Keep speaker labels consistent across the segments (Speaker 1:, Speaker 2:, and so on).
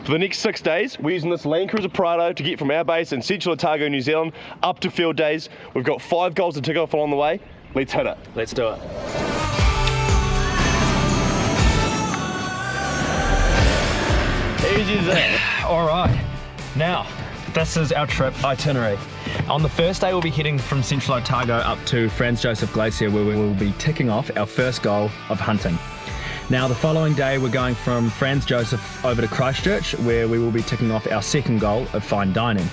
Speaker 1: For the next 6 days, we're using this Land Cruiser Prado to get from our base in Central Otago, New Zealand, up to Fieldays. We've got 5 goals to tick off along the way. Let's hit it.
Speaker 2: Let's do it.
Speaker 1: Easy as that.
Speaker 2: All right, now this is our trip itinerary. On the first day, we'll be heading from Central Otago up to Franz Josef Glacier, where we will be ticking off our first goal of hunting. Now, the following day, we're going from Franz Josef over to Christchurch, where we will be ticking off our second goal of fine dining.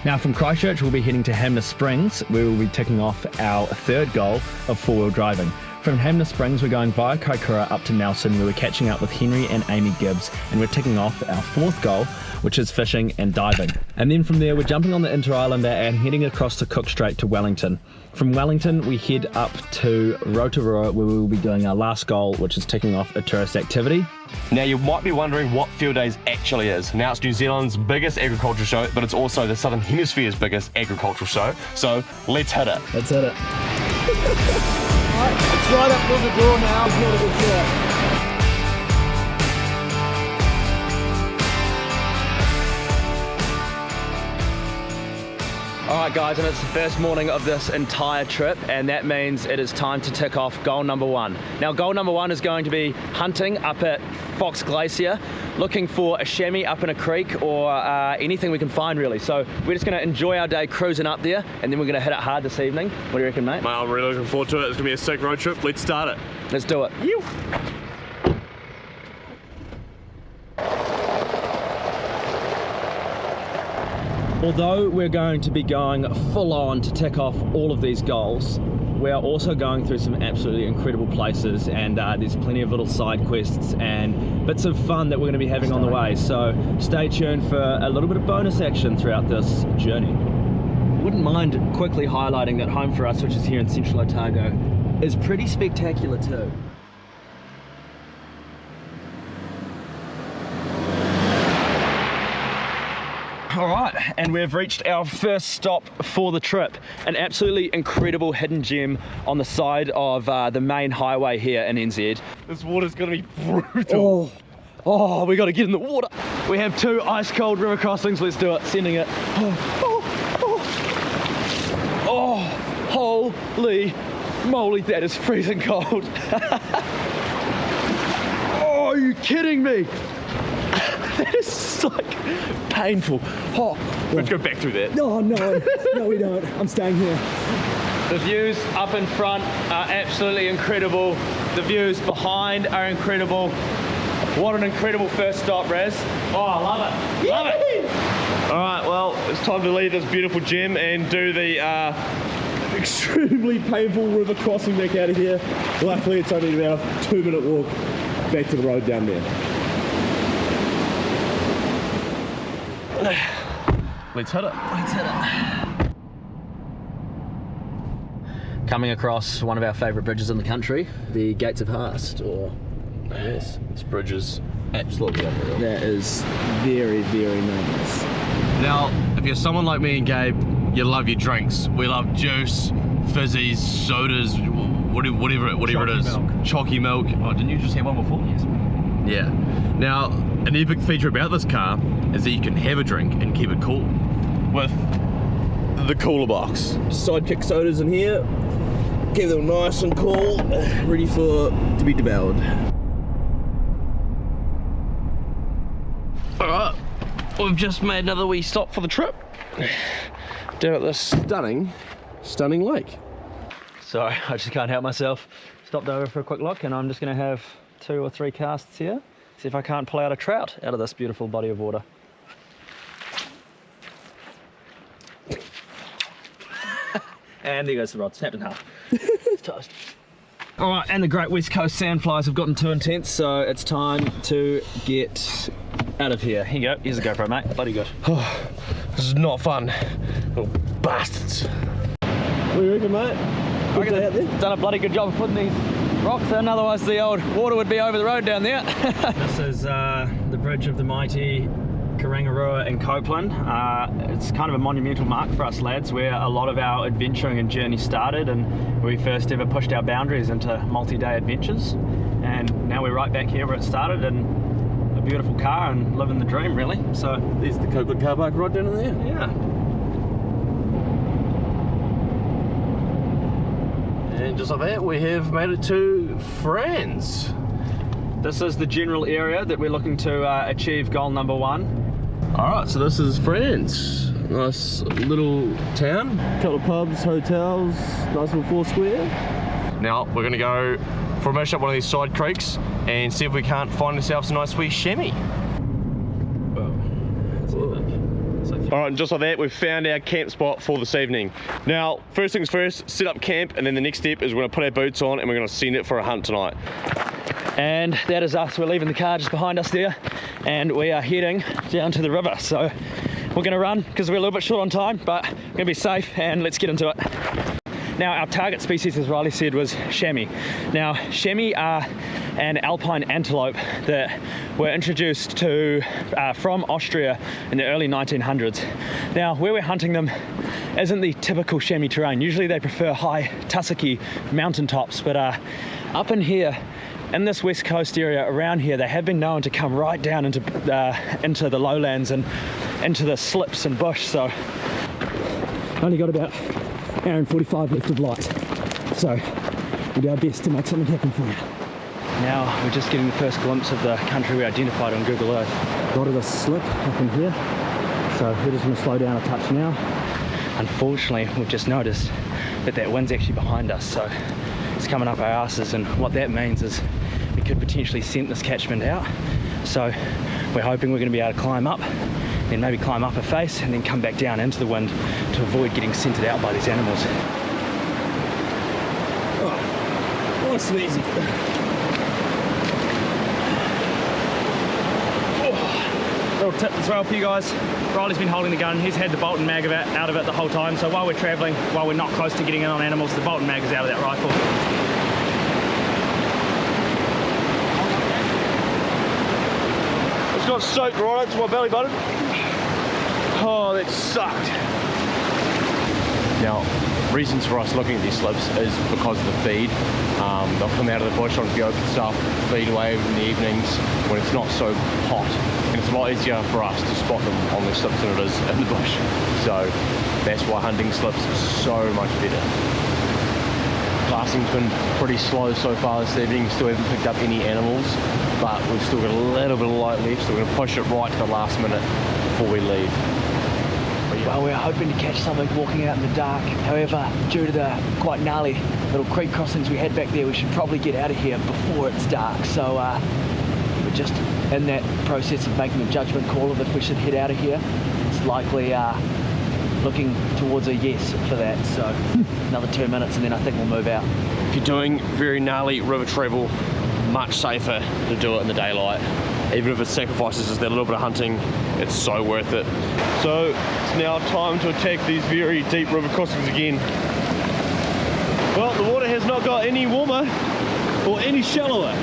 Speaker 2: Now, from Christchurch, we'll be heading to Hamner Springs, where we'll be ticking off our third goal of four-wheel driving. From Hamner Springs, we're going via Kaikoura up to Nelson, where we're catching up with Henry and Amy Gibbs, and we're ticking off our fourth goal, which is fishing and diving. And then from there, we're jumping on the Inter-Islander and heading across to Cook Strait to Wellington. From Wellington, we head up to Rotorua, where we will be doing our last goal, which is ticking off a tourist activity.
Speaker 1: Now, you might be wondering what Fieldays actually is. Now, it's New Zealand's biggest agricultural show, but it's also the Southern Hemisphere's biggest agricultural show. So, let's hit it.
Speaker 2: Let's hit it. Alright, it's right up to the door now. It's not a good shot. Alright guys, and it's the first morning of this entire trip, and that means it is time to tick off goal number 1. Now, goal number 1 is going to be hunting up at Fox Glacier, looking for a chamois up in a creek or anything we can find really. So we're just going to enjoy our day cruising up there, and then we're going to hit it hard this evening. What do you reckon, mate?
Speaker 1: Mate, I'm really looking forward to it. It's going to be a sick road trip. Let's start it.
Speaker 2: Let's do it.
Speaker 1: Yew.
Speaker 2: Although we're going to be going full on to tick off all of these goals, we are also going through some absolutely incredible places, and there's plenty of little side quests and bits of fun that we're going to be having on the way. So stay tuned for a little bit of bonus action throughout this journey. Wouldn't mind quickly highlighting that home for us, which is here in Central Otago, is pretty spectacular too. Alright, and we've reached our first stop for the trip. An absolutely incredible hidden gem on the side of the main highway here in NZ.
Speaker 1: This water's going to be brutal.
Speaker 2: Oh, we got to get in the water. We have 2 ice cold river crossings. Let's do it. Sending it. Oh, holy moly, that is freezing cold. Oh, are you kidding me? That is like painful. Oh,
Speaker 1: let's go back through that.
Speaker 2: No, no, we don't. I'm staying here. The views up in front are absolutely incredible. The views behind are incredible. What an incredible first stop, Raz. Oh, I love it. Love it.
Speaker 1: All right, well, it's time to leave this beautiful gem and do the extremely painful river crossing back out of here. Luckily, it's only about a 2-minute walk back to the road down there. Let's hit it.
Speaker 2: Let's hit it. Coming across one of our favourite bridges in the country, the Gates of Haast, or yes,
Speaker 1: This bridge is absolutely unreal.
Speaker 2: that is very, very nice.
Speaker 1: Now, if you're someone like me and Gabe, you love your drinks. We love juice, fizzies, sodas, whatever it is.
Speaker 2: Milk.
Speaker 1: Chalky milk. Oh, didn't you just have one before?
Speaker 2: Yes.
Speaker 1: Yeah. Now, an epic feature about this car is that you can have a drink and keep it cool with the cooler box. Sidekick sodas in here, keep them nice and cool, ready to be devoured. Alright, we've just made another wee stop for the trip down at this stunning lake.
Speaker 2: Sorry, I just can't help myself. Stopped over for a quick look, and I'm just going to have 2 or 3 casts here. See if I can't pull out a trout out of this beautiful body of water. And there goes the rod, snapped in half. It's toast. Alright, and the great West Coast sandflies have gotten too intense, so it's time to get out of here. Here you go, here's a GoPro, mate. Bloody good.
Speaker 1: Oh, this is not fun. Little bastards. What do you reckon, mate?
Speaker 2: Good day out there. Done a bloody good job of putting these rocks in, otherwise the old water would be over the road down there. This is the bridge of the mighty Karangarua in Copeland. It's kind of a monumental mark for us lads, where a lot of our adventuring and journey started, and we first ever pushed our boundaries into multi-day adventures. And now we're right back here where it started, and a beautiful car and living the dream, really. So
Speaker 1: There's the Copeland car park right down in there.
Speaker 2: yeah.
Speaker 1: And just like that, we have made it to France.
Speaker 2: This is the general area that we're looking to achieve goal number 1.
Speaker 1: Alright, so this is France. Nice little town. Couple of pubs, hotels, nice little four square. Now we're gonna go formation up one of these side creeks and see if we can't find ourselves a nice wee chamois. Alright, and just like that, we've found our camp spot for this evening. Now, first things first, set up camp, and then the next step is we're gonna put our boots on and we're gonna send it for a hunt tonight.
Speaker 2: And that is us. We're leaving the car just behind us there, and we are heading down to the river. So we're gonna run because we're a little bit short on time, but we're gonna be safe, and let's get into it. Now, our target species, as Riley said, was chamois. Now, chamois are an alpine antelope that were introduced to from Austria in the early 1900s. Now, where we're hunting them isn't the typical chamois terrain. Usually they prefer high tussocky mountaintops, but up in here, in this west coast area around here, they have been known to come right down into the lowlands and into the slips and bush. So only got about an hour and 45 left of light, so we'll do our best to make something happen for you. Now we're just getting the first glimpse of the country we identified on Google Earth. A lot of this slip up in here, so we're just going to slow down a touch now. Unfortunately, we've just noticed that that wind's actually behind us, so it's coming up our asses, and what that means is we could potentially scent this catchment out. So we're hoping we're going to be able to climb up, then maybe climb up a face and then come back down into the wind to avoid getting scented out by these animals.
Speaker 1: Oh, nice and easy.
Speaker 2: Little tip as well for you guys. Riley's been holding the gun. He's had the bolt and mag out of it the whole time. So while we're traveling, while we're not close to getting in on animals, the bolt and mag is out of that rifle.
Speaker 1: It's got soaked right up to my belly button. Oh, that sucked. Now, reasons for us looking at these slips is because of the feed. They'll come out of the bush onto the open stuff, feed away in the evenings when it's not so hot. And it's a lot easier for us to spot them on the slips than it is in the bush. So that's why hunting slips is so much better. Glassing's been pretty slow so far this evening. Still haven't picked up any animals, but we've still got a little bit of light left, so we're going to push it right to the last minute before we leave. Well, we're hoping to catch something walking out in the dark. However, due to the quite gnarly little creek crossings we had back there, we should probably get out of here before it's dark. So we're just in that process of making a judgment call of if we should head out of here. It's likely looking towards a yes for that. So another 2 minutes and then I think we'll move out. If you're doing very gnarly river travel, much safer to do it in the daylight. Even if it sacrifices us that little bit of hunting, it's so worth it. So it's now time to attack these very deep river crossings again. Well, the water has not got any warmer or any shallower.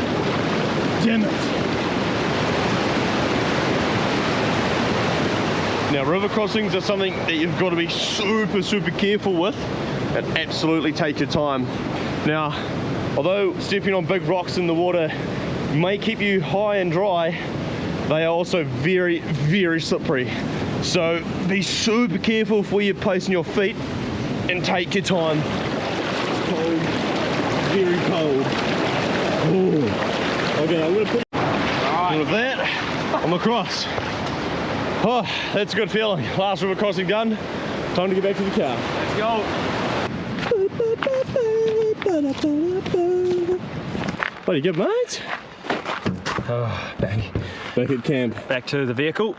Speaker 1: Damn it. Now, river crossings are something that you've got to be super careful with and absolutely take your time. Now, although stepping on big rocks in the water may keep you high and dry, they are also very slippery. So be super careful for where you're placing your feet and take your time. It's cold, very cold. Ooh. Okay, I'm gonna put all of that on the cross. Oh, that's a good feeling. Last river crossing done. Time to get back to the car. Let's go. Bloody good, mate.
Speaker 2: Oh, back
Speaker 1: at camp.
Speaker 2: Back to the vehicle.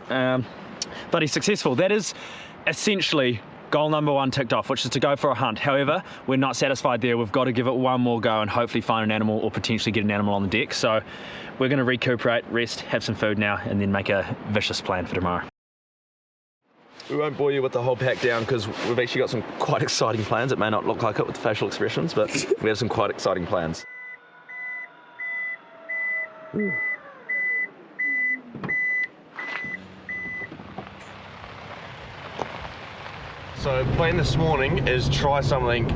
Speaker 2: Bloody successful. That is essentially goal number 1 ticked off, which is to go for a hunt. However, we're not satisfied there. We've got to give it one more go and hopefully find an animal or potentially get an animal on the deck. So we're going to recuperate, rest, have some food now, and then make a vicious plan for tomorrow.
Speaker 1: We won't bore you with the whole pack down because we've actually got some quite exciting plans. It may not look like it with the facial expressions, but we have some quite exciting plans. Ooh. So the plan this morning is try something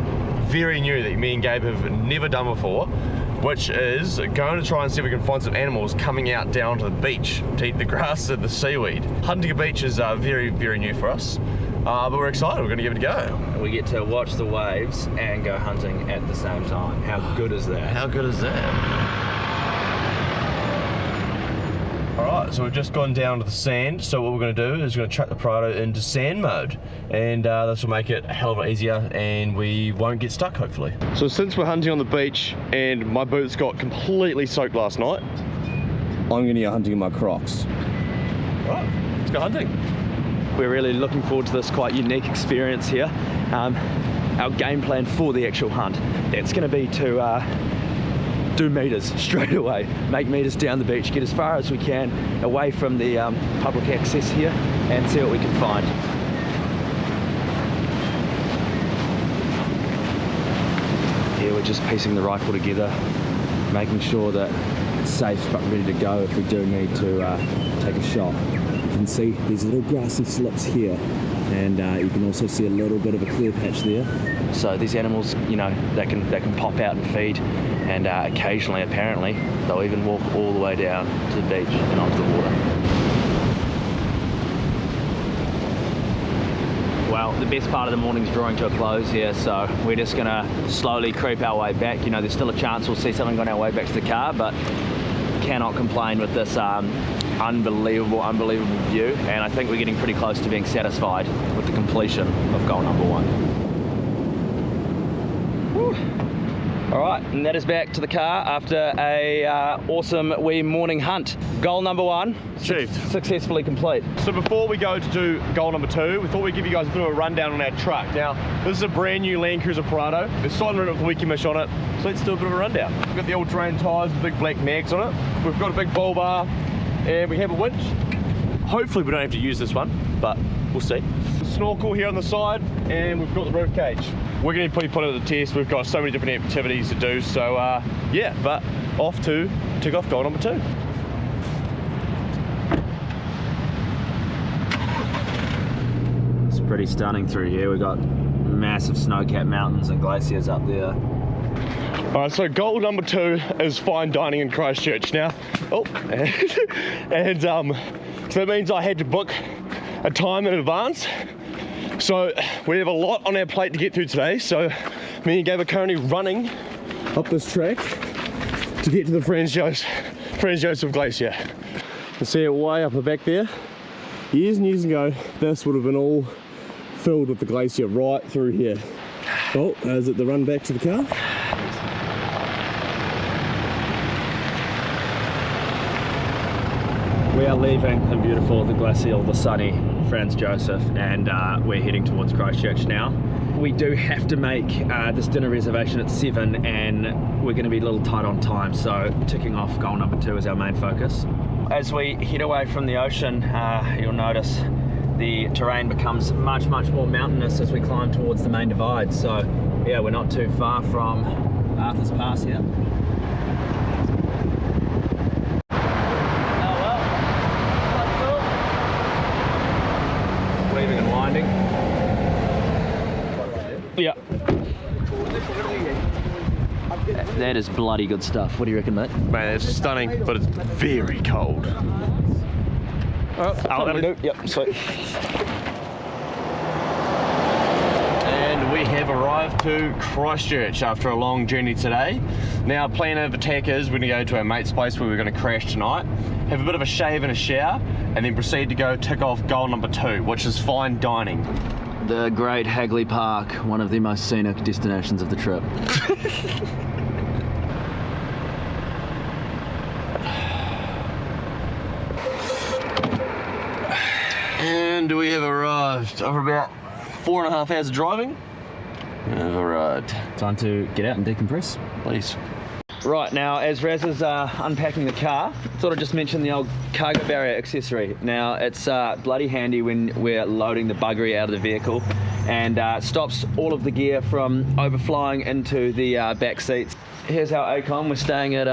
Speaker 1: very new that me and Gabe have never done before. which is going to try and see if we can find some animals coming out down to the beach to eat the grass and the seaweed. Hunting a beach is very, very new for us, but we're excited. We're going to give it a go.
Speaker 2: We get to watch the waves and go hunting at the same time. How good is that?
Speaker 1: How good is that? Alright, so we've just gone down to the sand, so what we're going to do is we're going to chuck the Prado into sand mode, and this will make it a hell of a lot easier and we won't get stuck, hopefully. So since we're hunting on the beach and my boots got completely soaked last night, I'm going to go hunting in my Crocs. Alright, let's go hunting.
Speaker 2: We're really looking forward to this quite unique experience here. Our game plan for the actual hunt, it's going to be to do meters straight away, make meters down the beach, get as far as we can away from the public access here and see what we can find. Here we're just piecing the rifle together, making sure that it's safe but ready to go if we do need to take a shot. You can see these little grassy slips here, and you can also see a little bit of a clear patch there. So these animals, you know, they can pop out and feed, and occasionally, apparently, they'll even walk all the way down to the beach and onto the water. Well, the best part of the morning's drawing to a close here, so we're just gonna slowly creep our way back. You know, there's still a chance we'll see something on our way back to the car, but cannot complain with this unbelievable view, and I think we're getting pretty close to being satisfied with the completion of goal number 1. Whew. All right, and that is back to the car after a awesome wee morning hunt. Goal number 1
Speaker 1: achieved,
Speaker 2: successfully complete.
Speaker 1: So before we go to do goal number 2, we thought we'd give you guys a bit of a rundown on our truck. Now, this is a brand new Land Cruiser Prado. There's slightly with the wiki mesh on it, so let's do a bit of a rundown. We've got the all-terrain tyres with big black mags on it. We've got a big bull bar, and we have a winch. Hopefully we don't have to use this one, but we'll see. Snorkel here on the side, and we've got the roof cage. We're going to put it to the test. We've got so many different activities to do, so yeah, but off to tick off goal number 2.
Speaker 2: It's pretty stunning through here. We've got massive snow-capped mountains and glaciers up there.
Speaker 1: All right, so goal number 2 is fine dining in Christchurch. Now, so that means I had to book a time in advance. So we have a lot on our plate to get through today. So me and Gabe are currently running up this track to get to the Franz Josef Glacier. You can see it way up the back there. Years and years ago, this would have been all filled with the glacier right through here. Oh, is it the run back to the car?
Speaker 2: We are leaving the beautiful, the glacial, the sunny Franz Josef, and we're heading towards Christchurch now. We do have to make this dinner reservation at 7, and we're going to be a little tight on time, so ticking off goal number 2 is our main focus. As we head away from the ocean, you'll notice the terrain becomes much more mountainous as we climb towards the main divide. So yeah, we're not too far from Arthur's Pass here. Weaving and winding. Yeah. That is bloody good stuff. What do you reckon, mate?
Speaker 1: Man, it's stunning, but it's very cold.
Speaker 2: Oh, that'll do. Yep, sweet.
Speaker 1: And we have arrived to Christchurch after a long journey today. Now, plan of attack is we're going to go to our mate's place where we're going to crash tonight, have a bit of a shave and a shower, and then proceed to go tick off goal number 2, which is fine dining.
Speaker 2: The Great Hagley Park, one of the most scenic destinations of the trip.
Speaker 1: And we have arrived after about 4.5 hours of driving. We have arrived.
Speaker 2: Time to get out and decompress.
Speaker 1: Please.
Speaker 2: Right, now as Raz is unpacking the car, thought I'd just mention the old cargo barrier accessory. Now it's bloody handy when we're loading the buggery out of the vehicle, and stops all of the gear from overflowing into the back seats. Here's our ACOM. We're staying at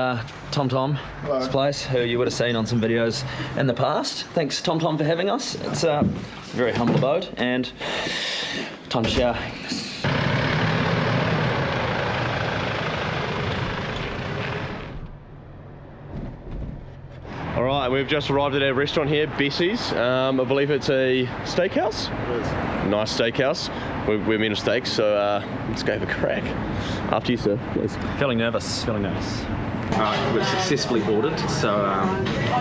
Speaker 2: TomTom's place, who you would have seen on some videos in the past. Thanks TomTom for having us. It's a very humble abode, and time to shower.
Speaker 1: All right, we've just arrived at our restaurant here, Bessie's. I believe it's a steakhouse.
Speaker 3: It is.
Speaker 1: Nice steakhouse. We're men of steaks, so let's go have a crack. After you, sir, please.
Speaker 2: Feeling nervous. Alright, we've successfully ordered, so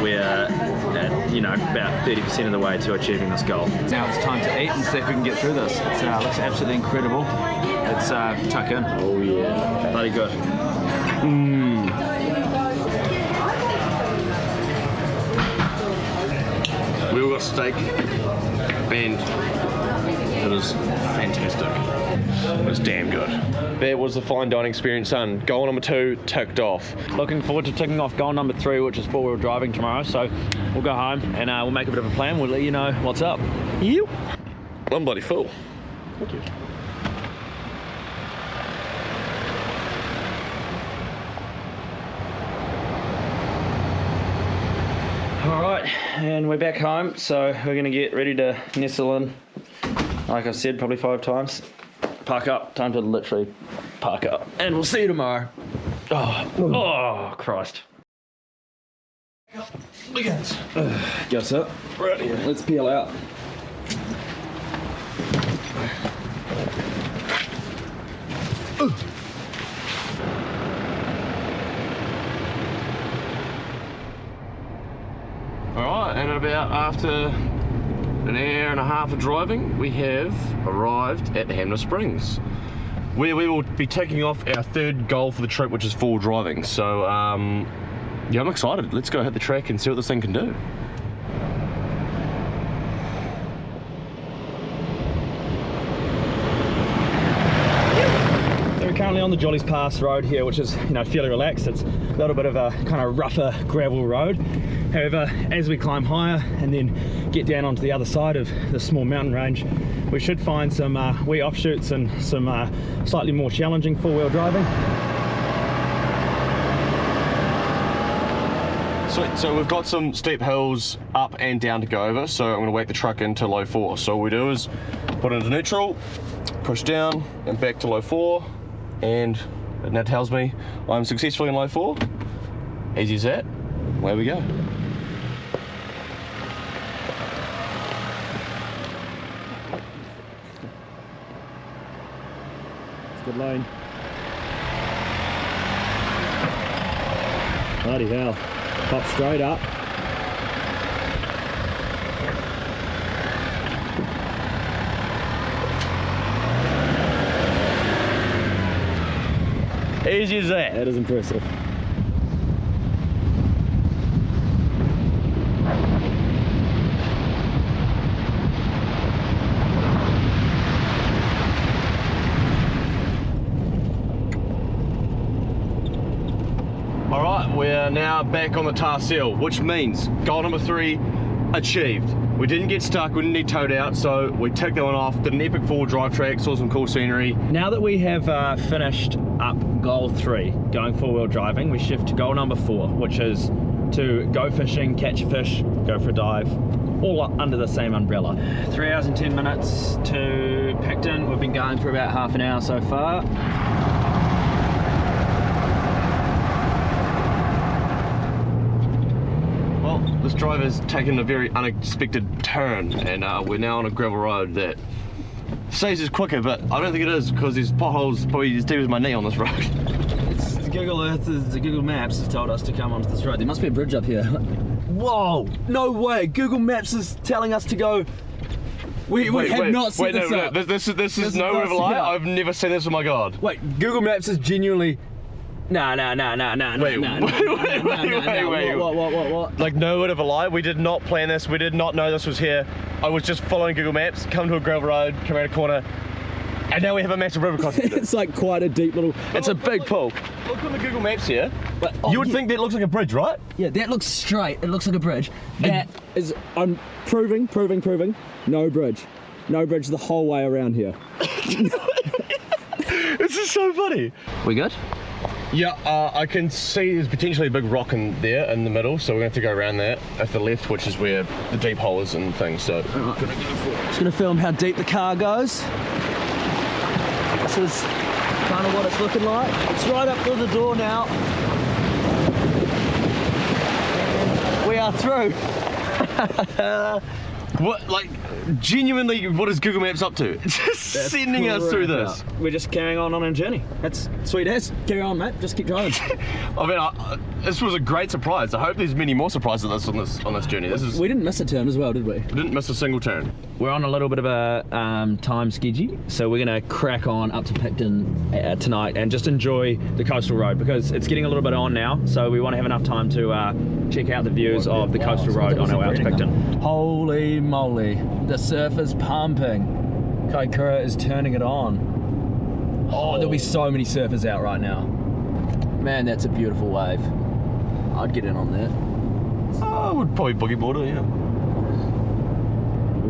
Speaker 2: we're at, about 30% of the way to achieving this goal. Now it's time to eat and see if we can get through this. It looks absolutely incredible. Let's tuck in.
Speaker 1: Oh yeah.
Speaker 2: Bloody good.
Speaker 1: We all got steak, and it was fantastic. It was damn good. That was the fine dining experience done. Goal number 2 ticked off.
Speaker 2: Looking forward to ticking off goal number 3, which is four-wheel driving tomorrow. So we'll go home and we'll make a bit of a plan. We'll let you know what's up.
Speaker 1: You? I'm bloody full. Thank you.
Speaker 2: Alright, and we're back home, so we're going to get ready to nestle in. Like I've said probably 5 times. Park up, time to literally park up. And we'll see you tomorrow. Oh Christ.
Speaker 1: Look at this.
Speaker 2: Guess it.
Speaker 1: Right here.
Speaker 2: Let's peel out.
Speaker 1: Alright, and about after an hour and a half of driving, we have arrived at Hamner Springs, where we will be taking off our 3rd goal for the trip, which is four-wheel driving. So, yeah, I'm excited. Let's go hit the track and see what this thing can do.
Speaker 2: We're currently on the Jollies Pass road here, which is fairly relaxed. It's a little bit of a kind of rougher gravel road. However, as we climb higher and then get down onto the other side of the small mountain range, we should find some wee offshoots and some slightly more challenging four-wheel driving.
Speaker 1: Sweet, so we've got some steep hills up and down to go over, so I'm going to whack the truck into low 4. So all we do is put it into neutral, push down and back to low 4, and it now tells me I'm successfully in low 4. Easy as that. Away we go.
Speaker 2: Good lane. Bloody hell. Pop straight up.
Speaker 1: Easy as that.
Speaker 2: That is impressive.
Speaker 1: Alright, we're now back on the tar seal, which means goal number 3 achieved. We didn't get stuck, we didn't need towed out, so we ticked that one off, did an epic four-wheel drive track, saw some cool scenery.
Speaker 2: Now that we have finished up goal 3, going four-wheel driving, we shift to goal number 4, which is to go fishing, catch a fish, go for a dive, all under the same umbrella. 3 hours and 10 minutes to Picton. We've been going for about half an hour so far.
Speaker 1: This drive has taken a very unexpected turn, and we're now on a gravel road that says it's quicker, but I don't think it is, because there's potholes probably as deep as my knee on this road.
Speaker 2: It's Google Earth, the Google Maps has told us to come onto this road. There must be a bridge up here. Whoa! No way! Google Maps is telling us to go. We have not set this up.
Speaker 1: This is no river lie. I've never seen this. Oh my god!
Speaker 2: Wait, Google Maps is genuinely. Nah.
Speaker 1: Wait.
Speaker 2: What?
Speaker 1: Like, no word of a lie. We did not plan this. We did not know this was here. I was just following Google Maps, come to a gravel road, come around a corner, and now we have a massive river crossing.
Speaker 2: It's like quite a deep little.
Speaker 1: It's a big pool. Look on the Google Maps here.
Speaker 2: But,
Speaker 1: you would think that looks like a bridge, right?
Speaker 2: Yeah, that looks straight. It looks like a bridge. That is. I'm proving. No bridge. No bridge the whole way around here.
Speaker 1: This is so funny.
Speaker 2: We good?
Speaker 1: Yeah, I can see there's potentially a big rock in there in the middle, so we're going to have to go around that at the left, which is where the deep hole is and things. So,
Speaker 2: right. Just going to film how deep the car goes. This is kind of what it's looking like. It's right up to the door now. And we are through.
Speaker 1: What, like, genuinely, what is Google Maps up to? Just sending us through this.
Speaker 2: We're just carrying on a journey. That's sweet as. Carry on, mate. Just keep driving.
Speaker 1: I mean, this was a great surprise. I hope there's many more surprises on this journey.
Speaker 2: We didn't miss a turn as well, did we?
Speaker 1: We didn't miss a single turn.
Speaker 2: We're on a little bit of a time schedule, so we're going to crack on up to Picton tonight and just enjoy the coastal road because it's getting a little bit on now, so we want to have enough time to check out the views of the coastal road on our way out to Picton. Holy moly, the surf is pumping. Kaikoura is turning it on. Oh, there'll be so many surfers out right now. Man, that's a beautiful wave. I'd get in on that.
Speaker 1: I would probably boogie board it, yeah.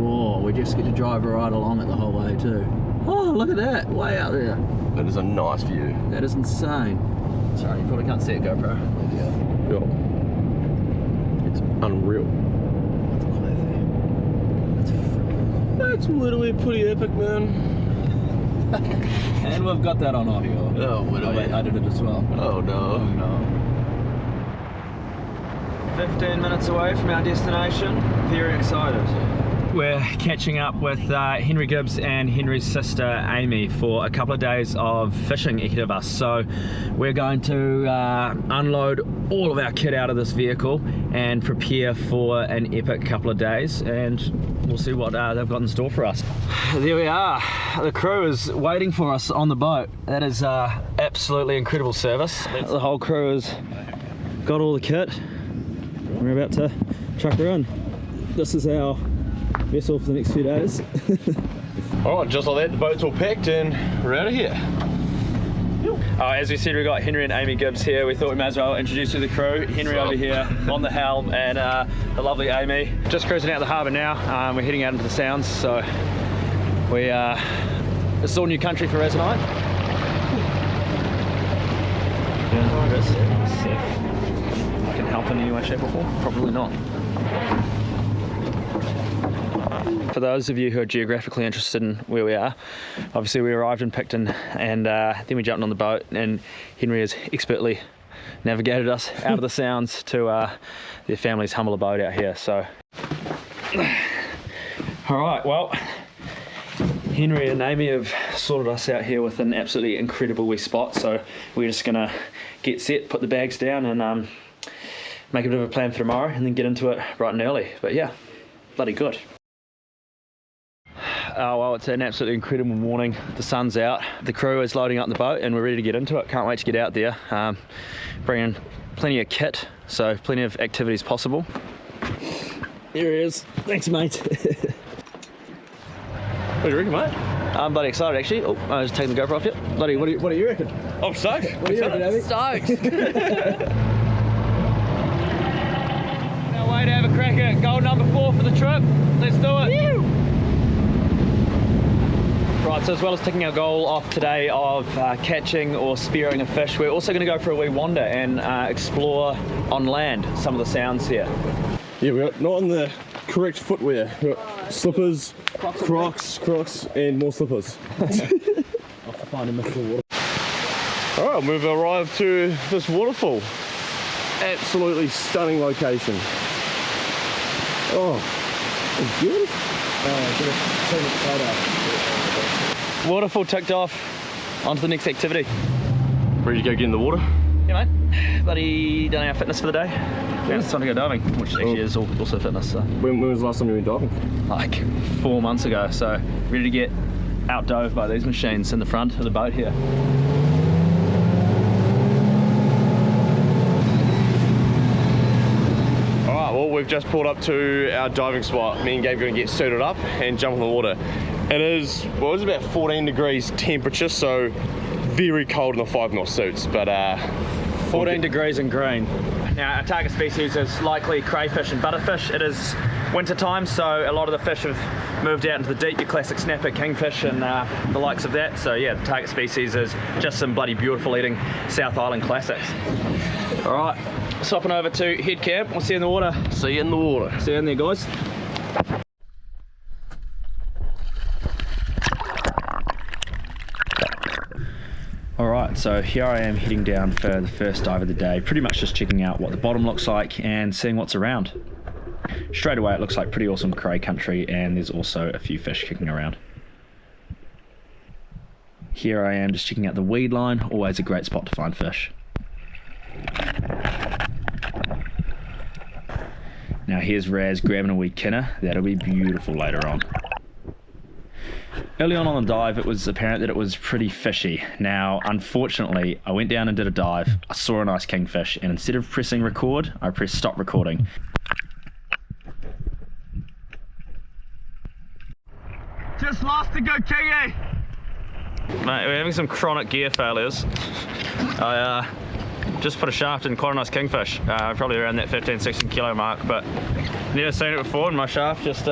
Speaker 2: Oh, we just get to drive right along it the whole way too. Oh, look at that, way out there.
Speaker 1: That is a nice view.
Speaker 2: That is insane. Sorry, you probably can't see it, GoPro.
Speaker 1: Yeah. It's unreal. That's literally pretty epic, man.
Speaker 2: And we've got that on audio.
Speaker 1: Oh,
Speaker 2: wait, I did it as well.
Speaker 1: Oh no.
Speaker 2: 15 minutes away from our destination. Very excited. We're catching up with Henry Gibbs and Henry's sister Amy for a couple of days of fishing ahead of us. So we're going to unload all of our kit out of this vehicle and prepare for an epic couple of days, and we'll see what they've got in store for us. There we are. The crew is waiting for us on the boat. That is absolutely incredible service. The whole crew has got all the kit. We're about to chuck her in. This is our vessel for the next few days.
Speaker 1: Alright, just like that, the boat's all packed and we're out of here.
Speaker 2: As we said, we got Henry and Amy Gibbs here. We thought we may as well introduce you to the crew. Henry over here on the helm, and the lovely Amy. Just cruising out the harbour now. We're heading out into the Sounds, so it's all new country for Raz and I. I can help in any way, shape or form? Probably not. For those of you who are geographically interested in where we are, obviously we arrived in Picton and then we jumped on the boat, and Henry has expertly navigated us out of the Sounds to their family's humble abode out here. So, alright, well, Henry and Amy have sorted us out here with an absolutely incredible wee spot, so we're just going to get set, put the bags down and make a bit of a plan for tomorrow and then get into it bright and early. But yeah, bloody good. Oh well, it's an absolutely incredible morning. The sun's out, the crew is loading up the boat and we're ready to get into it. Can't wait to get out there. Bringing plenty of kit, so plenty of activities possible. There he is. Thanks, mate.
Speaker 1: What do you reckon, mate?
Speaker 2: I'm bloody excited actually. Oh, I was taking the GoPro off. Yep. Bloody, what do you reckon?
Speaker 1: I'm stoked.
Speaker 2: What do you reckon, Abby?
Speaker 3: Stoked.
Speaker 2: Now way to have a crack at goal number 4 for the trip. Let's do it. Ew. Right, so as well as ticking our goal off today of catching or spearing a fish, we're also going to go for a wee wander and explore on land some of the Sounds here.
Speaker 1: Yeah, we're not in the correct footwear. We've got slippers, Crocs, and more slippers.
Speaker 2: Off to find a mythical water.
Speaker 1: Alright, we've arrived to this waterfall. Absolutely stunning location. Oh, it's beautiful.
Speaker 2: Waterfall ticked off. On to the next activity.
Speaker 1: Ready to go get in the water?
Speaker 2: Yeah, mate. Bloody done our fitness for the day. Now it's time to go diving, which actually is also fitness. So.
Speaker 1: When was the last time you went diving?
Speaker 2: Like 4 months ago. So ready to get outdove by these machines in the front of the boat here.
Speaker 1: Alright, well we've just pulled up to our diving spot. Me and Gabe are going to get suited up and jump in the water. It is, well, it's about 14 degrees temperature, so very cold in the 5 knot suits, but
Speaker 2: 14 degrees and green. Now our target species is likely crayfish and butterfish. It is winter time, so a lot of the fish have moved out into the deep, your classic snapper, kingfish and the likes of that. So yeah, the target species is just some bloody beautiful eating South Island classics. All right, swapping over to head camp. We'll see you in the water.
Speaker 1: see you in the water.
Speaker 2: See you in there, guys. All right, Alright, so here I am heading down for the first dive of the day, pretty much just checking out what the bottom looks like and seeing what's around. Straight away it looks like pretty awesome cray country, and there's also a few fish kicking around. Here I am just checking out the weed line, always a great spot to find fish. Now here's Raz grabbing a wee kinner, that'll be beautiful later on. Early on the dive, it was apparent that it was pretty fishy. Now, unfortunately, I went down and did a dive, I saw a nice kingfish, and instead of pressing record, I pressed stop recording.
Speaker 1: Just lost to go kingy! Mate, we're having some chronic gear failures. I just put a shaft in quite a nice kingfish, probably around that 15-16 kilo mark, but never seen it before, and my shaft just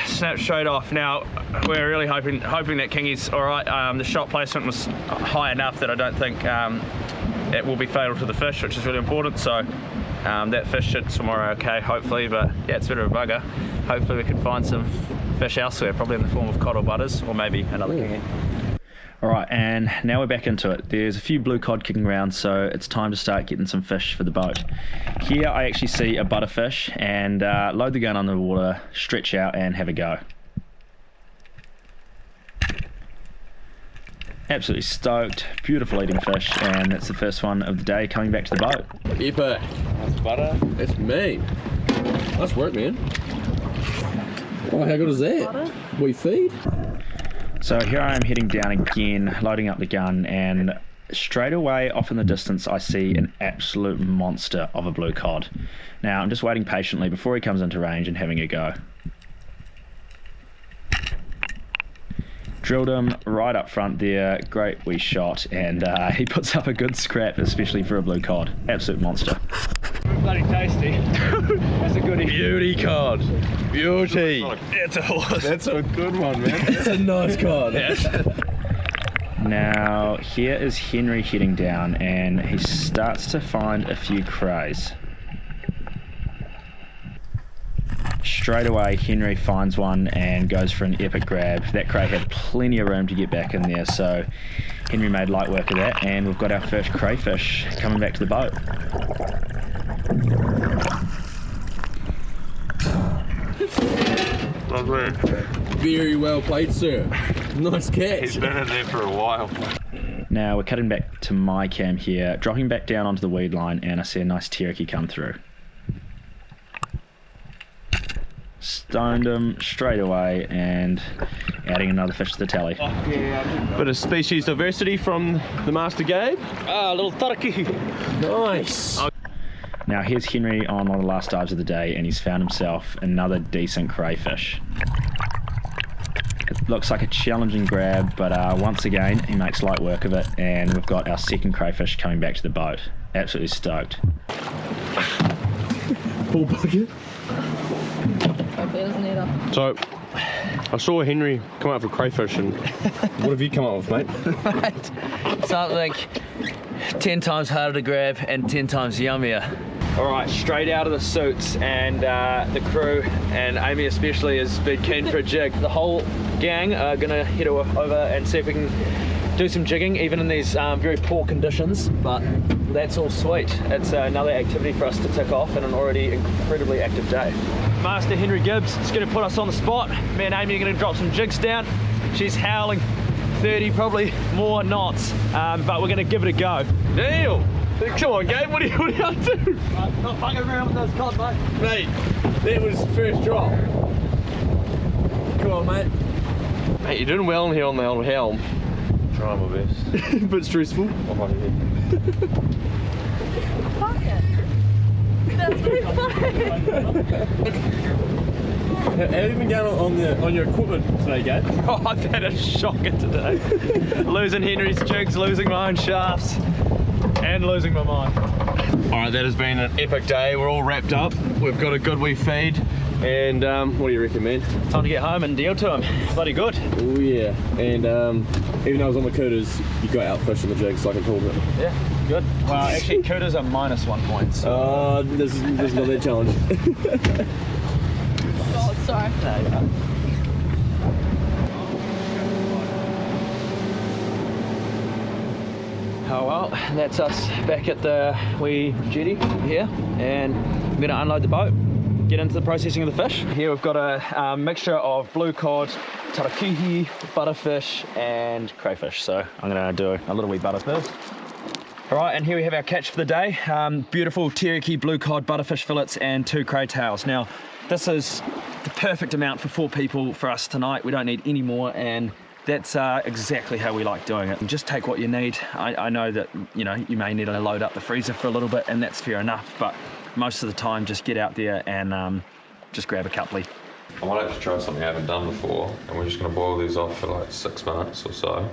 Speaker 1: snapped straight off. Now, we're really hoping that kingy's alright. The shot placement was high enough that I don't think it will be fatal to the fish, which is really important, so that fish should swim okay, hopefully, but yeah, it's a bit of a bugger. Hopefully we can find some fish elsewhere, probably in the form of cod or butters, or maybe another kingy.
Speaker 2: Alright, and now we're back into it. There's a few blue cod kicking around, so it's time to start getting some fish for the boat. Here I actually see a butterfish, and load the gun under the water, stretch out and have a go. Absolutely stoked, beautiful eating fish, and that's the first one of the day coming back to the boat.
Speaker 1: Epic.
Speaker 3: That's butter.
Speaker 1: That's me. Nice work, man. Oh, how good is that? We feed.
Speaker 2: So here I am heading down again, loading up the gun, and straight away off in the distance I see an absolute monster of a blue cod. Now I'm just waiting patiently before he comes into range and having a go. Drilled him right up front there, great wee shot, and he puts up a good scrap, especially for a blue cod. Absolute monster.
Speaker 3: Bloody tasty. That's a goodie.
Speaker 1: Beauty cod. Beauty.
Speaker 3: That's a horse.
Speaker 1: That's a good one, man. That's a nice cod.
Speaker 2: Now here is Henry heading down, and he starts to find a few crays. Straight away Henry finds one and goes for an epic grab. That cray had plenty of room to get back in there, so Henry made light work of that, and we've got our first crayfish coming back to the boat.
Speaker 3: Lovely.
Speaker 1: Very well played, sir. Nice catch.
Speaker 3: He's been in there for a while.
Speaker 2: Now we're cutting back to my cam here, dropping back down onto the weed line, and I see a nice teriki come through. Stoned him straight away and adding another fish to the tally.
Speaker 1: Bit of species diversity from the Master Gabe.
Speaker 3: Ah, a little turkey.
Speaker 1: Nice.
Speaker 2: Now here's Henry on one of the last dives of the day, and he's found himself another decent crayfish. It looks like a challenging grab, but once again he makes light work of it, and we've got our second crayfish coming back to the boat. Absolutely stoked.
Speaker 1: Full bucket. So, I saw Henry come out for crayfish, and what have you come up with, mate?
Speaker 4: Something 10 times harder to grab and 10 times yummier.
Speaker 2: Alright, straight out of the suits, and the crew, and Amy especially, has been keen for a jig. The whole gang are gonna head over and see if we can do some jigging, even in these very poor conditions, but that's all sweet. It's another activity for us to tick off in an already incredibly active day. Master Henry Gibbs is going to put us on the spot. Me and Amy are going to drop some jigs down. She's howling 30, probably more knots, but we're going to give it a go.
Speaker 1: Deal! Come on, Gabe, what are you up to?
Speaker 4: Not fucking around with those cod, mate.
Speaker 1: Mate, that was first drop.
Speaker 4: Come on, mate.
Speaker 1: Mate, you're doing well in here on the old helm.
Speaker 3: Trying my best.
Speaker 1: Bit stressful.
Speaker 3: I'm on here.
Speaker 5: Fuck it. That's pretty funny.
Speaker 1: How have you been going on your equipment today, Gabe?
Speaker 2: Oh, I've had a shocker today. Losing Henry's jigs, losing my own shafts, and losing my mind.
Speaker 1: Alright, that has been an epic day. We're all wrapped up. We've got a good wee feed. And what do you reckon, man?
Speaker 2: Time to get home and deal to him. Bloody good.
Speaker 1: Oh yeah. And even though I was on the cooters, you got out fishing the jigs, so I can pull it.
Speaker 2: Yeah, good. Well, actually, cooters are -1 point. So.
Speaker 1: This is not that challenge.
Speaker 5: Oh, sorry.
Speaker 2: Well, that's us back at the wee jetty here, and I'm going to unload the boat, get into the processing of the fish. Here we've got a mixture of blue cod, tarakihi, butterfish and crayfish. So I'm going to do a little wee butter first. Alright, and here we have our catch for the day. Beautiful teriyaki blue cod butterfish fillets and 2 cray tails. Now, this is the perfect amount for 4 people for us tonight. We don't need any more, and that's exactly how we like doing it. And just take what you need. I know that, you know, you may need to load up the freezer for a little bit, and that's fair enough, but most of the time just get out there and just grab a couple.
Speaker 3: I might actually try something I haven't done before, and we're just going to boil these off for like 6 minutes or so,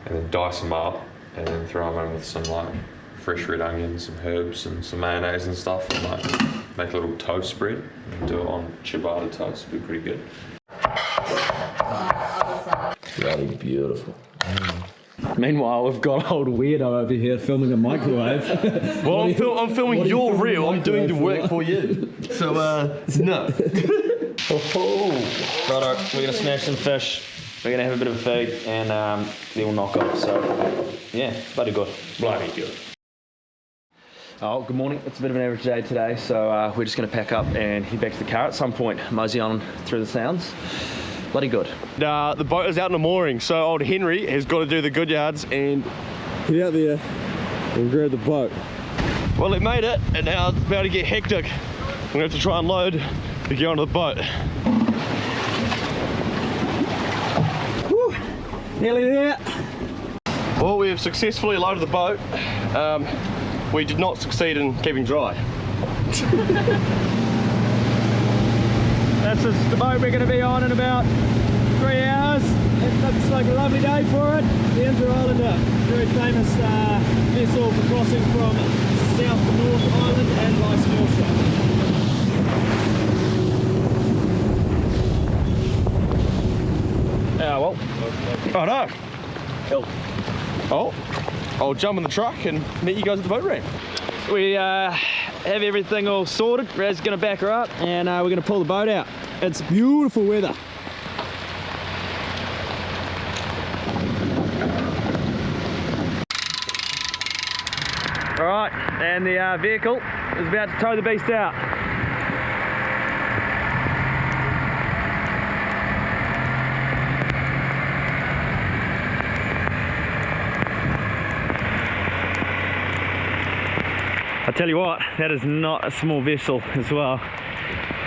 Speaker 3: and then dice them up, and then throw them in with some like fresh red onions, some herbs and some mayonnaise and stuff, and like make a little toast spread and do it on ciabatta toast. It'd be pretty good.
Speaker 1: Bloody beautiful.
Speaker 2: Meanwhile, we've got old weirdo over here filming a microwave.
Speaker 1: Well, I'm filming your reel. I'm doing the work for you. So, no.
Speaker 2: Righto, we're going to smash some fish. We're going to have a bit of a feed, and then we'll knock off. So, yeah, bloody good.
Speaker 1: Bloody good.
Speaker 2: Oh, good morning. It's a bit of an average day today, so we're just going to pack up and head back to the car at some point. Mosey on through the sounds. Bloody good.
Speaker 1: The boat is out in the mooring, so old Henry has got to do the good yards and get out there and grab the boat. Well, it made it, and now it's about to get hectic. I'm going to have to try and load to get onto the boat. Whew, nearly there. Well, we have successfully loaded the boat. We did not succeed in keeping dry.
Speaker 2: This is the boat we're going to be on in about 3 hours. It looks like a lovely day for it. The Inter Islander, very famous vessel for crossing from south to north island and vice versa. Well.
Speaker 1: Oh no!
Speaker 2: Cool.
Speaker 1: Oh, I'll jump in the truck and meet you guys at the boat ramp.
Speaker 2: We have everything all sorted. Raz's going to back her up, and we're going to pull the boat out. It's beautiful weather. All right, and the vehicle is about to tow the beast out. I tell you what, that is not a small vessel as well.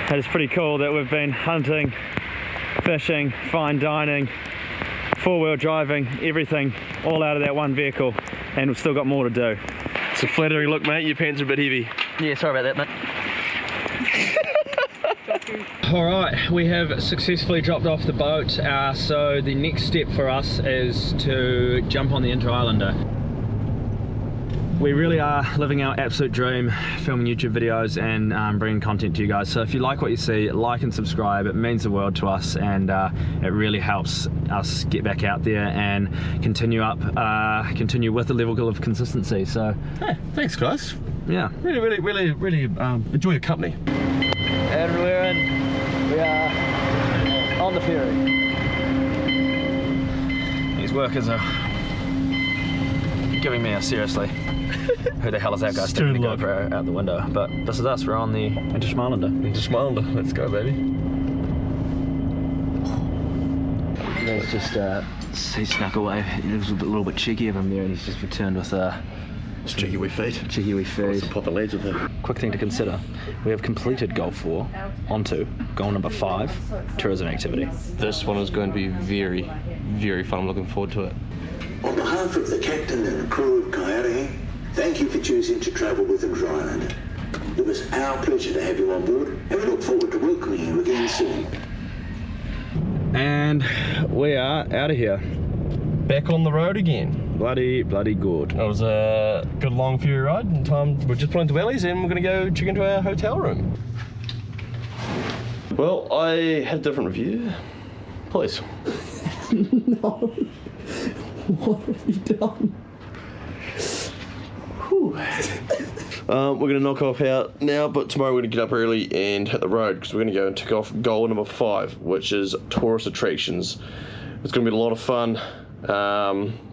Speaker 2: That is pretty cool that we've been hunting, fishing, fine dining, 4-wheel driving, everything, all out of that one vehicle, and we've still got more to do.
Speaker 1: It's a flattering look, mate. Your pants are a bit heavy.
Speaker 2: Yeah, sorry about that, mate. Alright, we have successfully dropped off the boat, so the next step for us is to jump on the Inter Islander. We really are living our absolute dream, filming YouTube videos and bringing content to you guys. So if you like what you see, like and subscribe. It means the world to us, and it really helps us get back out there and continue with the level of consistency. So,
Speaker 1: Hey, thanks, guys.
Speaker 2: yeah.
Speaker 1: Really enjoy your company.
Speaker 2: And we are on the ferry. These workers are giving me a seriously. Who the hell is that guy sticking the GoPro out the window? But this is us, we're on the Inter Islander.
Speaker 1: Inter Islander, let's go, baby.
Speaker 2: He's just, he snuck away. It was a little bit cheeky of him there, and he's just returned with
Speaker 1: It's cheeky wee feet.
Speaker 2: cheeky wee food.
Speaker 1: Some proper lads with him.
Speaker 2: Quick thing to consider, we have completed goal 4, onto goal number 5, tourism activity.
Speaker 1: This one is going to be very, very fun. I'm looking forward to it.
Speaker 6: On behalf of the captain and the crew of Coyote, thank you for choosing to travel with Inter Islander. It was our pleasure to have you on board, and we look forward to welcoming you again soon.
Speaker 2: And we are out of here.
Speaker 1: Back on the road again.
Speaker 2: Bloody good.
Speaker 1: It was a good long ferry ride, and we're just pulling to Wellies, and we're going to go check into our hotel room. Well, I had a different review. Please.
Speaker 2: No. What have you done?
Speaker 1: We're going to knock off out now, but tomorrow we're going to get up early and hit the road because we're going to go and tick off goal number 5, which is tourist attractions. It's going to be a lot of fun.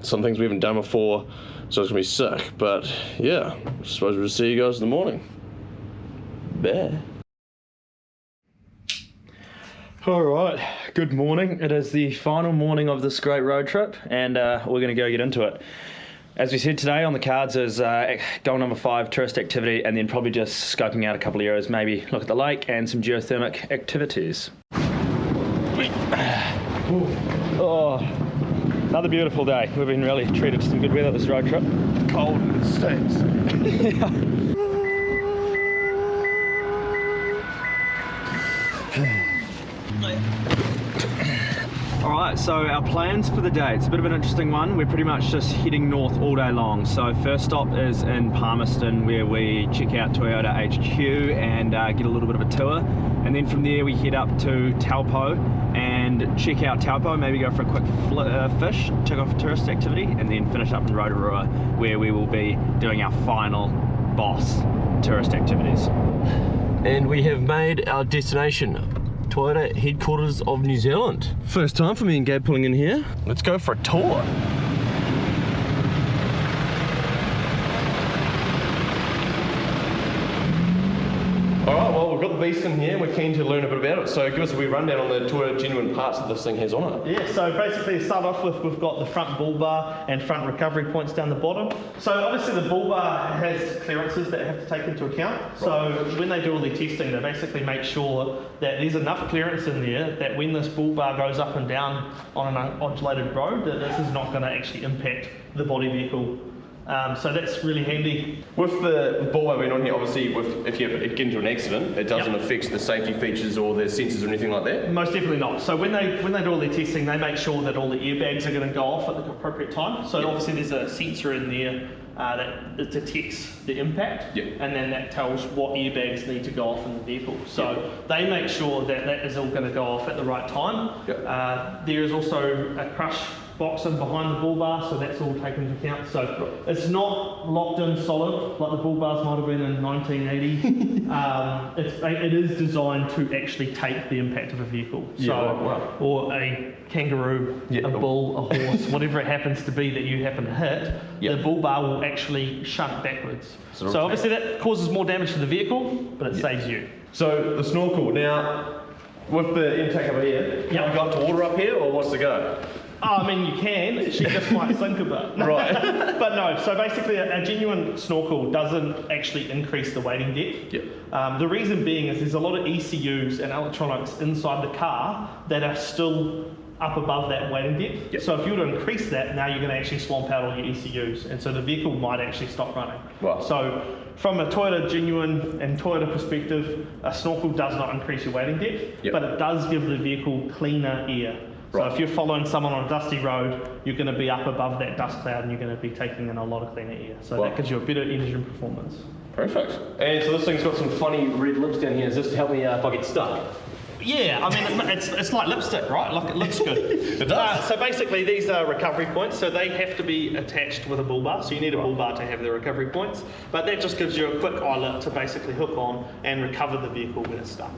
Speaker 1: Some things we haven't done before, So it's gonna be sick. But yeah, I suppose we'll see you guys in the morning. Bye.
Speaker 2: All right, good morning. It is the final morning of this great road trip, and we're going to go get into it. As we said, today on the cards is goal number 5, tourist activity, and then probably just scoping out a couple of areas, maybe look at the lake and some geothermic activities. Oh, another beautiful day. We've been really treated to some good weather this road trip. Cold and it stinks. Alright, so our plans for the day, it's a bit of an interesting one. We're pretty much just heading north all day long. So first stop is in Palmerston, where we check out Toyota HQ and get a little bit of a tour. And then from there we head up to Taupo and check out Taupo, maybe go for a quick fish, check off a tourist activity, and then finish up in Rotorua, where we will be doing our final boss tourist activities.
Speaker 1: And we have made our destination. Toyota headquarters of New Zealand. First time for me and Gabe pulling in here. Let's go for a tour. Alright, well we've got the beast in here, we're keen to learn a bit about it, so give us a wee rundown on the Toyota genuine parts that this thing has on it.
Speaker 7: Yeah, so basically to start off with, we've got the front bull bar and front recovery points down the bottom. So obviously the bull bar has clearances that have to take into account. So when they do all their testing, they basically make sure that there's enough clearance in there that when this bull bar goes up and down on an undulated road, that this is not going to actually impact the body vehicle. So that's really handy.
Speaker 1: With the bull bar being on here, obviously if you get into an accident, it doesn't affect the safety features or the sensors or anything like that?
Speaker 7: Most definitely not. So when they do all their testing, they make sure that all the airbags are going to go off at the appropriate time. So obviously there's a sensor in there that detects the impact, and then that tells what airbags need to go off in the vehicle. So they make sure that that is all going to go off at the right time. There is also a crush box in behind the bull bar, so that's all taken into account. So it's not locked in solid like the bull bars might have been in 1980. It is designed to actually take the impact of a vehicle. Or a kangaroo, a bull, a horse, whatever it happens to be that you happen to hit, the bull bar will actually shunt backwards. So obviously that causes more damage to the vehicle, but it saves you.
Speaker 1: So the snorkel, now with the intake over here, can we go up to water up here or what's the go?
Speaker 7: Oh, I mean, you can. She just might sink a bit.
Speaker 1: Right.
Speaker 7: But no, so basically a genuine snorkel doesn't actually increase the wading depth. The reason being is there's a lot of ECUs and electronics inside the car that are still up above that wading depth. So if you were to increase that, now you're going to actually swamp out all your ECUs, and so the vehicle might actually stop running. So from a Toyota genuine and Toyota perspective, a snorkel does not increase your wading depth, but it does give the vehicle cleaner air. So if you're following someone on a dusty road, you're going to be up above that dust cloud and you're going to be taking in a lot of cleaner air. So that gives you a better engine performance.
Speaker 1: Perfect. And so this thing's got some funny red lips down here. Is this to help me if I get stuck?
Speaker 7: Yeah, I mean, it's like lipstick, right? Like it looks good.
Speaker 1: It does.
Speaker 7: So basically these are recovery points, so they have to be attached with a bull bar, so you need a bull bar to have the recovery points, but that just gives you a quick eyelet to basically hook on and recover the vehicle when it's stuck.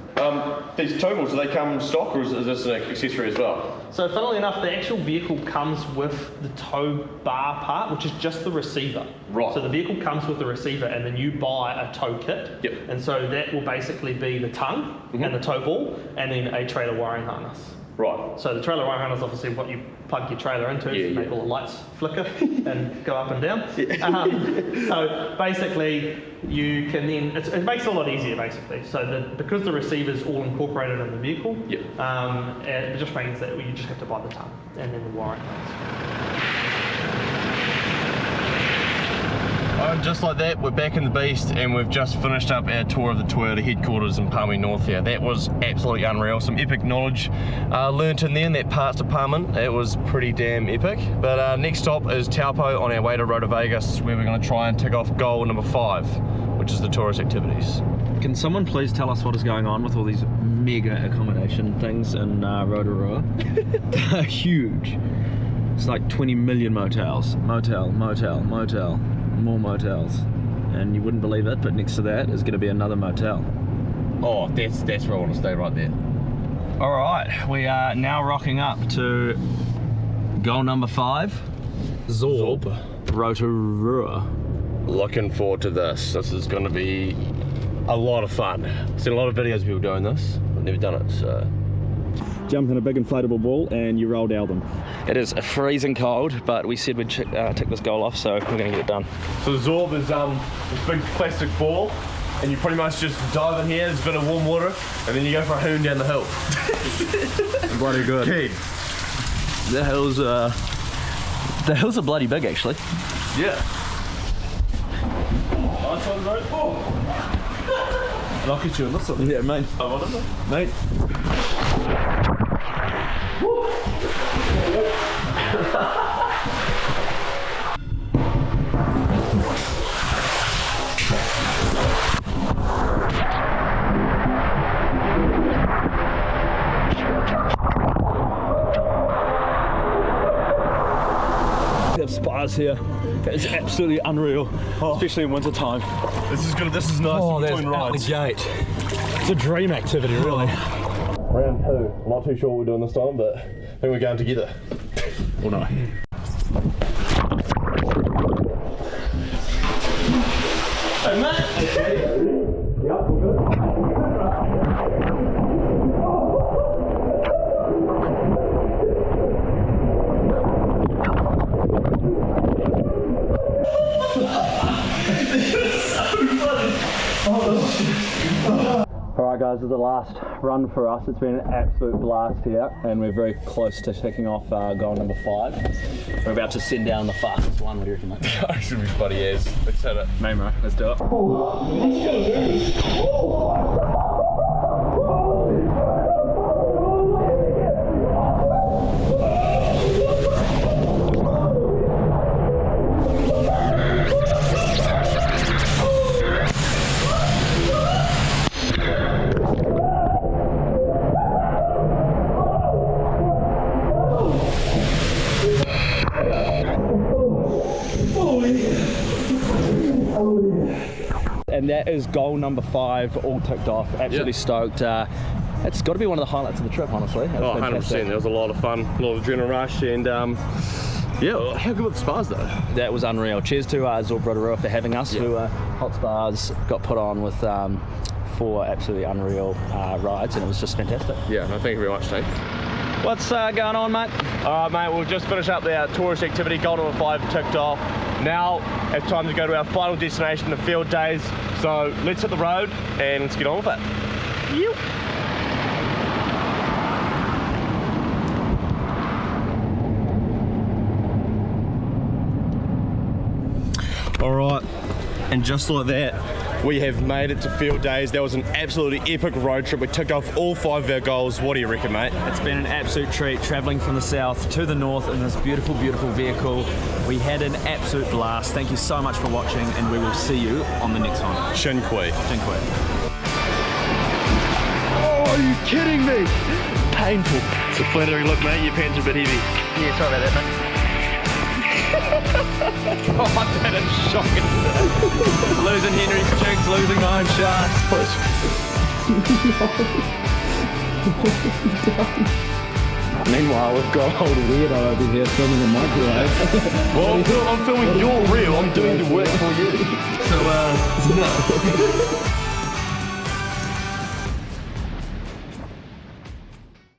Speaker 1: These tow balls, do they come stock or is this an accessory as well?
Speaker 7: So funnily enough, the actual vehicle comes with the tow bar part, which is just the receiver. So the vehicle comes with the receiver and then you buy a tow kit, and so that will basically be the tongue and the tow ball, and then a trailer wiring harness. So the trailer wiring harness is obviously what you plug your trailer into to make all the lights flicker and go up and down. So basically you can then, it makes it a lot easier basically. So because the receiver is all incorporated in the vehicle, it just means that you just have to buy the tongue and then the wiring harness.
Speaker 1: Just like that, we're back in the beast and we've just finished up our tour of the Toyota headquarters in Palmy North here. That was absolutely unreal. Some epic knowledge learnt in there in that parts department. It was pretty damn epic. But next stop is Taupo on our way to Rota Vegas, where we're going to try and tick off goal number 5, which is the tourist activities.
Speaker 2: Can someone please tell us what is going on with all these mega accommodation things in Rotorua? They're huge. It's like 20 million motels. Motel, more motels. And you wouldn't believe it, but next to that is going to be another motel.
Speaker 1: Oh, that's where I want to stay, right there.
Speaker 2: Alright, we are now rocking up to goal number 5, Zorb. Rotorua.
Speaker 1: Looking forward to this. This is going to be a lot of fun. I've seen a lot of videos of people doing this. I've never done it, so.
Speaker 2: Jumped in a big inflatable ball and you roll down them. It is freezing cold, but we said we'd tick this goal off, so we're going to get it done.
Speaker 1: So the Zorb is this big plastic ball, and you pretty much just dive in here, there's a bit of warm water, and then you go for a hoon down the hill.
Speaker 2: Bloody good.
Speaker 1: Keen.
Speaker 2: The hills are bloody big, actually.
Speaker 1: Yeah. Nice one, mate. Oh. Look at you on this one.
Speaker 2: Yeah, mate.
Speaker 1: I'm on it,
Speaker 2: Mate. We have spas here. It's absolutely unreal, especially in winter time.
Speaker 1: This is good. This is nice.
Speaker 2: Oh, there's
Speaker 1: between
Speaker 2: out the
Speaker 1: rides.
Speaker 2: gate. It's a dream activity, really.
Speaker 1: Round 2. I'm not too sure what we're doing this time, but I think we're going together.
Speaker 2: Or no.
Speaker 1: Hey, Matt. Yep, we're good.
Speaker 2: Alright guys, this is the last run for us. It's been an absolute blast here and we're very close to ticking off goal number 5. We're about to send down the fastest one. What do you reckon, mate?
Speaker 1: That should be funny as. Let's hit it.
Speaker 2: Mamo, let's do it. And that is goal number 5, all ticked off. Absolutely stoked. It's got to be one of the highlights of the trip, honestly. That was
Speaker 1: 100%.
Speaker 2: fantastic.
Speaker 1: That was a lot of fun, a lot of adrenaline rush, and yeah, how good were the spas though?
Speaker 2: That was unreal. Cheers to Zorb Rotorua for having us.
Speaker 1: Yeah.
Speaker 2: Who hot spas got put on with 4 absolutely unreal rides, and it was just fantastic.
Speaker 1: Yeah, no, thank you very much, Steve.
Speaker 2: What's going on, mate?
Speaker 1: Alright, mate, we'll just finish up our tourist activity. Goal number 5 ticked off. Now it's time to go to our final destination, the Fieldays. So let's hit the road and let's get on with it. Yep. Alright, and just like that, we have made it to Fieldays. That was an absolutely epic road trip. We ticked off all 5 of our goals. What do you reckon, mate?
Speaker 2: It's been an absolute treat travelling from the south to the north in this beautiful, beautiful vehicle. We had an absolute blast. Thank you so much for watching, and we will see you on the next one.
Speaker 1: Shinkui.
Speaker 2: Jinkwe.
Speaker 1: Oh, are you kidding me? Painful. It's a flattering look, mate. Your pants are a bit heavy.
Speaker 2: Yeah, sorry about that, mate.
Speaker 1: Oh, that is shocking.
Speaker 2: Losing Henry's cheeks, losing my own shafts. Meanwhile, we've got old weirdo over here filming a microwave.
Speaker 1: Well, I'm filming your reel. I'm doing the work for you. So, no.